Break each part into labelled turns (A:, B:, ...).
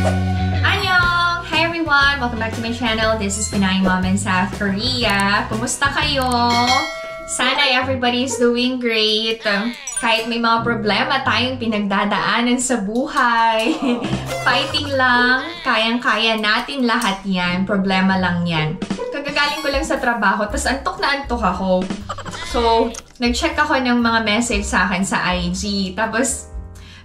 A: Annyeong! Hi everyone! Welcome back to my channel. This is Pinay Mom in South Korea. Kumusta kayo? Sana everybody's doing great. Kahit may mga problema tayong pinagdadaanan sa buhay. Fighting lang. Kayang-kaya natin lahat yan. Problema lang yan. Kagagaling ko lang sa trabaho, tas antok na antok ako. So, nag-check ako ng mga message sa akin sa IG. Tapos,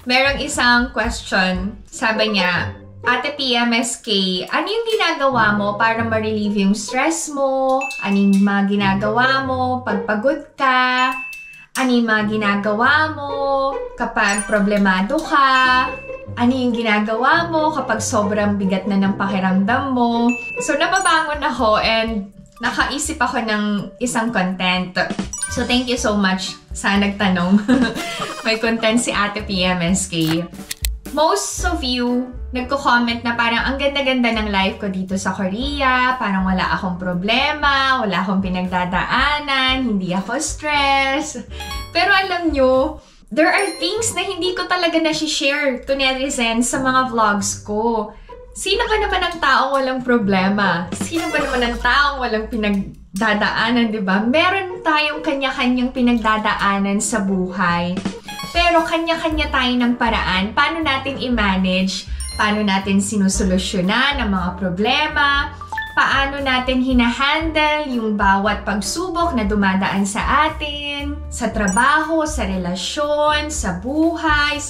A: merong isang question. Sabi niya, Ate PMSK, ano yung ginagawa mo para ma-relieve yung stress mo? Ano yung mga ginagawa mo pag pagod ka? Ano yung mga ginagawa mo kapag problemado ka? Ano yung ginagawa mo kapag sobrang bigat na ng pakiramdam mo? So, napabangon ako and nakaisip ako ng isang content. So, thank you so much sa nagtanong. May content si Ate PMSK. Most of you nagko-comment na parang ang ganda-ganda ng life ko dito sa Korea, parang wala akong problema, wala akong pinagdadaanan, hindi ako stress. Pero alam nyo, there are things na hindi ko talaga na-share to netizens sa mga vlogs ko. Sino ba naman ang taong walang problema? Sino ba naman ang taong walang pinagdadaanan, di ba? Meron tayong kanya-kanyang pinagdadaanan sa buhay. Pero kanya-kanya tayo ng paraan. Paano natin i-manage? Paano natin sinusolusyonan ang mga problema? Paano natin hinahandle yung bawat pagsubok na dumadaan sa atin? Sa trabaho, sa relasyon, sa buhay,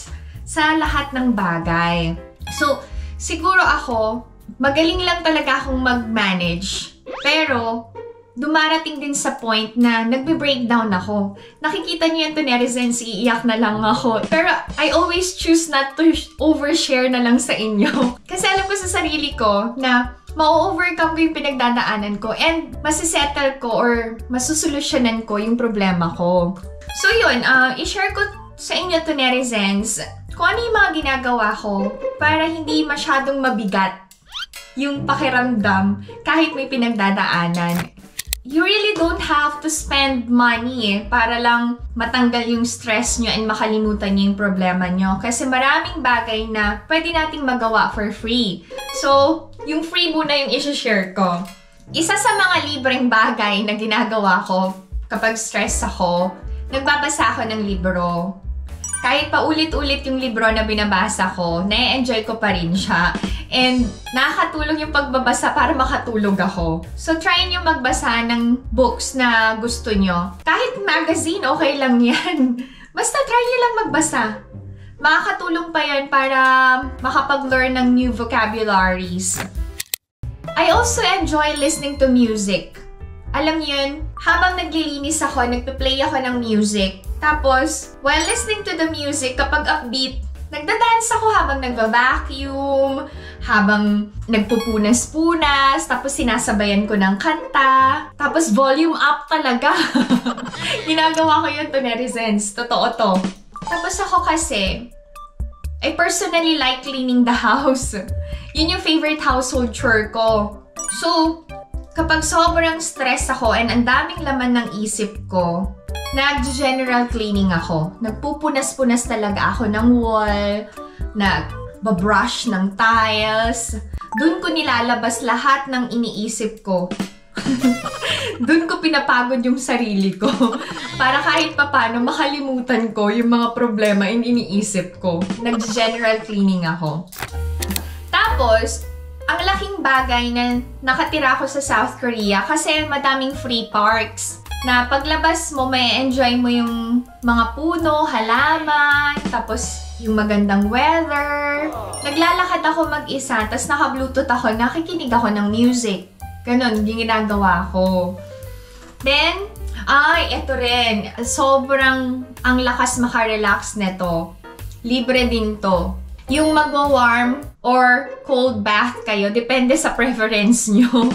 A: sa lahat ng bagay. So, siguro ako, magaling lang talaga akong mag-manage. Pero, dumarating din sa point na nagbe-breakdown ako. Nakikita niyo yan to netizens, iiyak na lang ako. Pero I always choose not to overshare na lang sa inyo. Kasi alam ko sa sarili ko na ma-overcome ko yung pinagdadaanan ko and masisettle ko or masusolusyonan ko yung problema ko. So yun, i-share ko sa inyo to netizens kung ano yung mga ginagawa ko para hindi masyadong mabigat yung pakiramdam kahit may pinagdadaanan. You really don't have to spend money para lang matanggal yung stress nyo and makalimutan nyo yung problema nyo. Kasi maraming bagay na pwede nating magawa for free. So, yung free muna yung isi-share ko. Isa sa mga libreng bagay na ginagawa ko kapag stress ako, nagbabasa ako ng libro. Kahit pa ulit-ulit yung libro na binabasa ko, na-enjoy ko pa rin siya. And nakakatulong yung pagbabasa para makatulog ako. So, try nyo magbasa ng books na gusto nyo. Kahit magazine, okay lang yan. Basta try nyo lang magbasa. Makakatulong pa yan para makapag-learn ng new vocabularies. I also enjoy listening to music. Alam yun, habang naglilinis ako, nagpe-play ako ng music. Tapos, while listening to the music, kapag upbeat, nagda-dance ako habang nagva-vacuum, habang nagpupunas-punas, tapos sinasabayan ko ng kanta, tapos volume up talaga. Ginagawa ko yun to netizens. Totoo to. Tapos ako kasi, I personally like cleaning the house. Yun yung favorite household chore ko. So, kapag sobrang stress ako and ang daming laman ng isip ko, nag-general cleaning ako. Nagpupunas-punas talaga ako ng wall, nag-brush ng tiles. Doon ko nilalabas lahat ng iniisip ko. Doon ko pinapagod yung sarili ko. Para kahit papano makalimutan ko yung mga problema yung iniisip ko. Nag-general cleaning ako. Tapos, ang laking bagay na nakatira ako sa South Korea kasi madaming free parks. Na paglabas mo, may enjoy mo yung mga puno, halaman, tapos yung magandang weather. Naglalakad ako mag-isa, tapos naka-bluetooth ako, nakikinig ako ng music. Ganon, yung ginagawa ko. Then, eto rin. Sobrang ang lakas makarelax neto. Libre din to. Yung magwa-warm or cold bath kayo, depende sa preference nyo.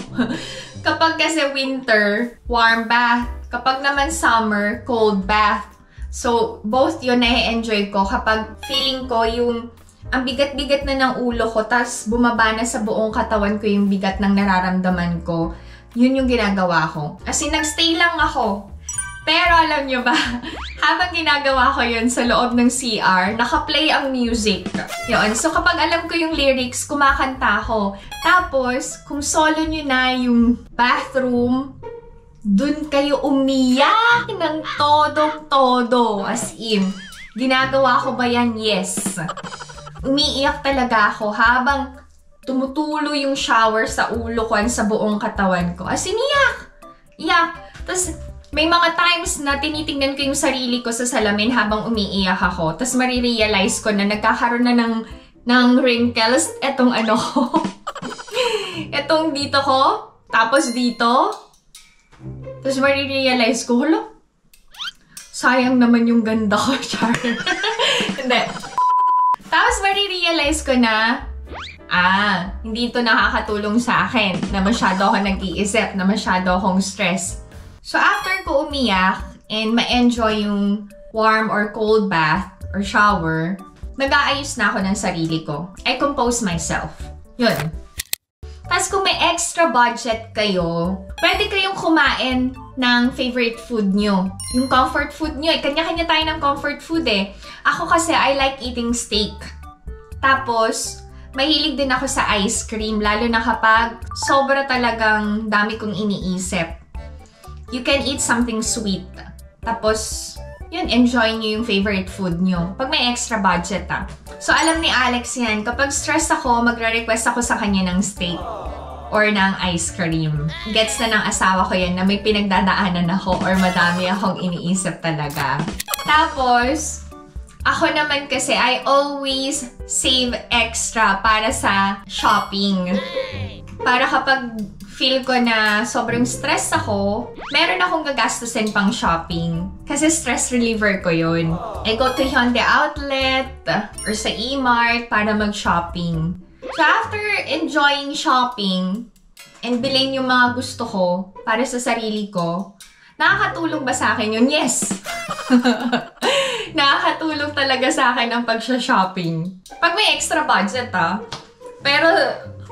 A: Kapag kasi winter, warm bath. Kapag naman summer, cold bath. So, both yun na-enjoy ko kapag feeling ko yung ang bigat-bigat na ng ulo ko, tas bumaba na sa buong katawan ko yung bigat ng nararamdaman ko. Yun yung ginagawa ko. As in, nagstay lang ako Pero alam nyo ba, habang ginagawa ko yun sa loob ng CR, naka-play ang music. Yun. So kapag alam ko yung lyrics, kumakanta ako. Tapos, kung solo nyo na yung bathroom, dun kayo umiyak ng todong-todo. As in, ginagawa ko ba yan? Yes. Umiiyak talaga ako habang tumutulo yung shower sa ulo ko sa buong katawan ko. As in, iyak! Iyak! Tapos, may mga times na tinitingnan ko yung sarili ko sa salamin habang umiiyak ako. Tapos marirealize ko na nagkakaroon na ng wrinkles. Etong ano ko. Etong dito ko. Tapos dito. Tapos marirealize ko, hala, sayang naman yung ganda ko, Char. Hindi. Tapos marirealize ko na, hindi ito nakakatulong sa akin. Na masyado ako nag-iisip, na masyado akong stress. So, after ko umiyak and ma-enjoy yung warm or cold bath or shower, nag-aayos na ako ng sarili ko. I compose myself. Yun. Tapos kung may extra budget kayo, pwede kayong kumain ng favorite food nyo. Yung comfort food nyo. Kanya-kanya tayo ng comfort food eh. Ako kasi, I like eating steak. Tapos, mahilig din ako sa ice cream, lalo na kapag sobra talagang dami kong iniisip. You can eat something sweet. Tapos, yun, enjoy nyo yung favorite food nyo. Pag may extra budget, So, alam ni Alex yan, kapag stress ako, magre-request ako sa kanya ng steak or ng ice cream. Gets na ng asawa ko yan na may pinagdadaanan ako or madami akong iniisip talaga. Tapos, ako naman kasi, I always save extra para sa shopping. Para kapag feel ko na sobrang stress ako, meron akong gagastusin pang shopping. Kasi stress reliever ko yun. I go to Hyundai Outlet or sa E-Mart para mag-shopping. So after enjoying shopping and bilhin yung mga gusto ko para sa sarili ko, nakakatulong ba sa akin yun? Yes! Nakakatulong talaga sa akin ang pag-shopping. Pag may extra budget Pero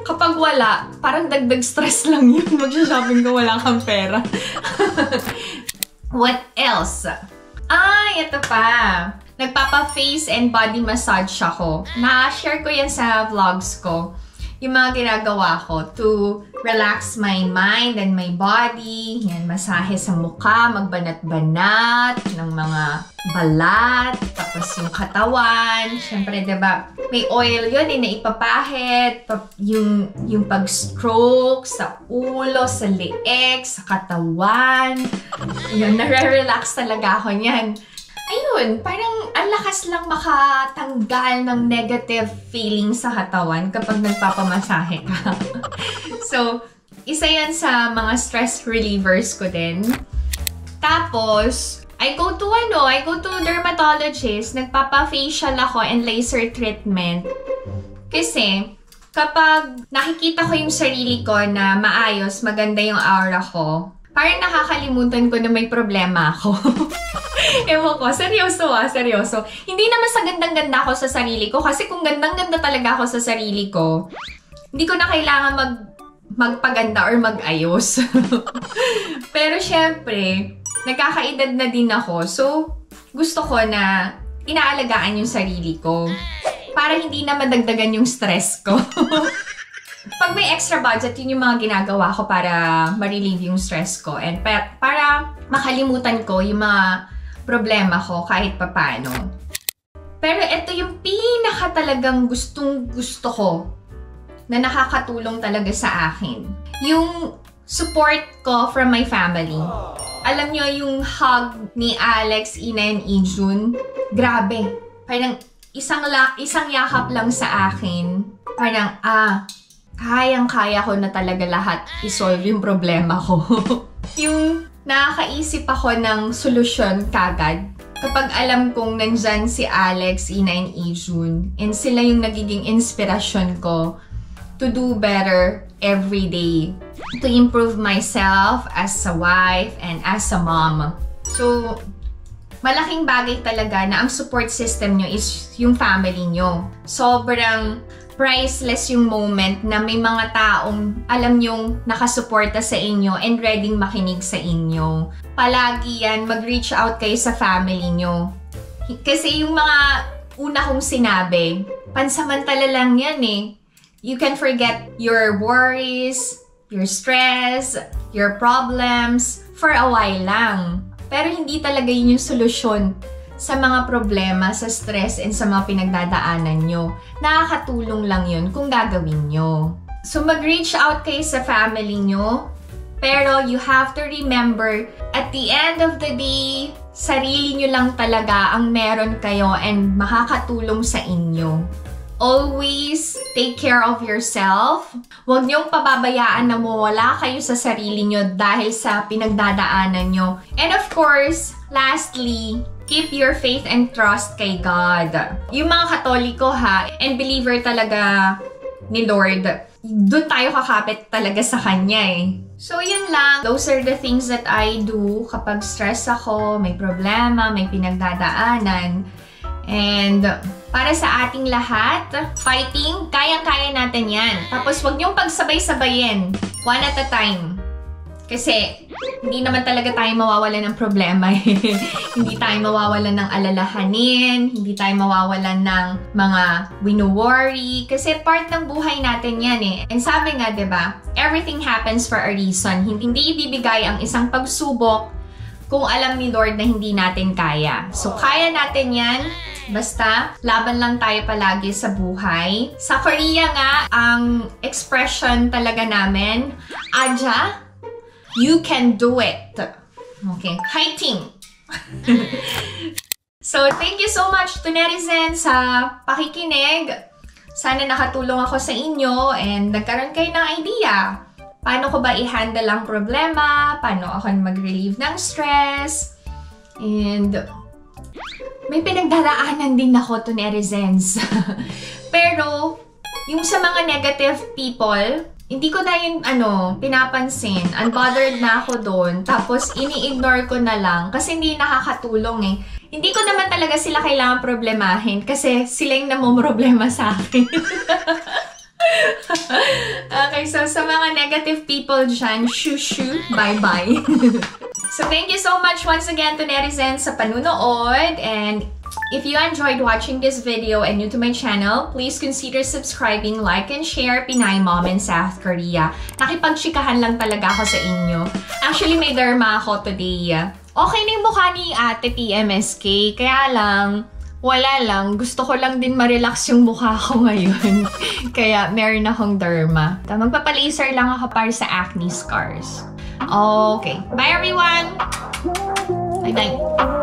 A: kapag wala, parang dagdag stress lang yun. Mag-shopping ka, wala kang pera. What else? Ito pa. Nagpapa-face and body massage ako. Na-share ko yan sa vlogs ko. Yung mga ginagawa ko to relax my mind and my body. Yan, masahe sa mukha, magbanat-banat ng mga balat, tapos yung katawan. Siyempre, diba, may oil yun, na ipapahid. Yung pag-stroke sa ulo, sa leeg, sa katawan. Yun, nare-relax talaga ako niyan. Ayun, parang ang lakas lang makatanggal ng negative feeling sa katawan kapag nagpapamasahe ka. So, isa yan sa mga stress relievers ko din. Tapos, I go to dermatologist, nagpapa-facial ako and laser treatment. Kasi, kapag nakikita ko yung sarili ko na maayos, maganda yung aura ko, parang nakakalimutan ko na may problema ako. Ewan ko, seryoso. Hindi naman sa gandang-ganda ako sa sarili ko. Kasi kung gandang-ganda talaga ako sa sarili ko, hindi ko na kailangan magpaganda or mag-ayos. Pero syempre, nagkakaedad na din ako. So, gusto ko na inaalagaan yung sarili ko. Para hindi na madagdagan yung stress ko. Pag may extra budget, yun yung mga ginagawa ko para ma-relieve yung stress ko. And para makalimutan ko yung mga problema ko kahit papano. Pero ito yung pinaka talagang gustong-gusto ko na nakakatulong talaga sa akin. Yung support ko from my family. Alam nyo, yung hug ni Alex, Ina, and Ijun, grabe. Parang isang yakap lang sa akin. Parang, kayang-kaya ko na talaga lahat i-solve yung problema ko. Yung nakakaisip ako ng solusyon kagad kapag alam kong nandyan si Alex, Ina, and Ijun, and sila yung nagiging inspirasyon ko to do better every day, to improve myself as a wife and as a mom. So, malaking bagay talaga na ang support system nyo is yung family nyo. Sobrang priceless yung moment na may mga taong alam nyong nakasuporta sa inyo and ready makinig sa inyo. Palagi yan, mag-reach out kayo sa family nyo. Kasi yung mga una kong sinabi, pansamantala lang yan eh. You can forget your worries, your stress, your problems for a while lang. Pero hindi talaga yun yung solusyon sa mga problema, sa stress, and sa mga pinagdadaanan nyo. Nakakatulong lang yun kung gagawin nyo. So, mag-reach out kayo sa family nyo. Pero, you have to remember, at the end of the day, sarili nyo lang talaga ang meron kayo and makakatulong sa inyo. Always take care of yourself. Huwag niyong pababayaan na mawala kayo sa sarili nyo dahil sa pinagdadaanan nyo. And of course, lastly, keep your faith and trust kay God. Yung mga Katoliko ha, and believer talaga ni Lord, doon tayo kakapit talaga sa Kanya eh. So yun lang, those are the things that I do kapag stress ako, may problema, may pinagdadaanan. And para sa ating lahat, fighting, kayang-kaya natin yan. Tapos wag niyong pagsabay-sabayin, one at a time. Kasi hindi naman talaga tayo mawawalan ng problema eh. Hindi tayo mawawalan ng alalahanin, hindi tayo mawawalan ng mga wino-worry. Kasi part ng buhay natin yan eh. And sabi nga, diba, everything happens for a reason. Hindi ibibigay ang isang pagsubok kung alam ni Lord na hindi natin kaya. So, kaya natin yan. Basta, laban lang tayo palagi sa buhay. Sa Korea nga, ang expression talaga namin, Aja, you can do it. Okay, fighting! So, thank you so much to netizens sa pakikinig. Sana nakatulong ako sa inyo and nagkaroon kayo ng idea. Paano ko ba i-handle ang problema? Paano ako mag-relieve ng stress? And may pinagdaraanan din ako to netizens. Pero, yung sa mga negative people, hindi ko na yun, pinapansin. Unbothered na ako doon. Tapos, ini-ignore ko na lang kasi hindi nakakatulong eh. Hindi ko naman talaga sila kailangan problemahin kasi sila yung namomroblema sa akin. Okay, so sa mga negative people dyan, shoo, bye-bye. So, thank you so much once again to netizens sa panunood. And if you enjoyed watching this video and new to my channel, please consider subscribing, like, and share Pinay Mom in South Korea. Nakipagchikahan lang talaga ako sa inyo. Actually, may derma ako today. Okay na yung mukha ni Ate PMSK, kaya lang, wala lang. Gusto ko lang din ma-relax yung mukha ko ngayon. Kaya meron akong derma. Magpapalaser lang ako para sa acne scars. Okay. Bye everyone! Bye-bye!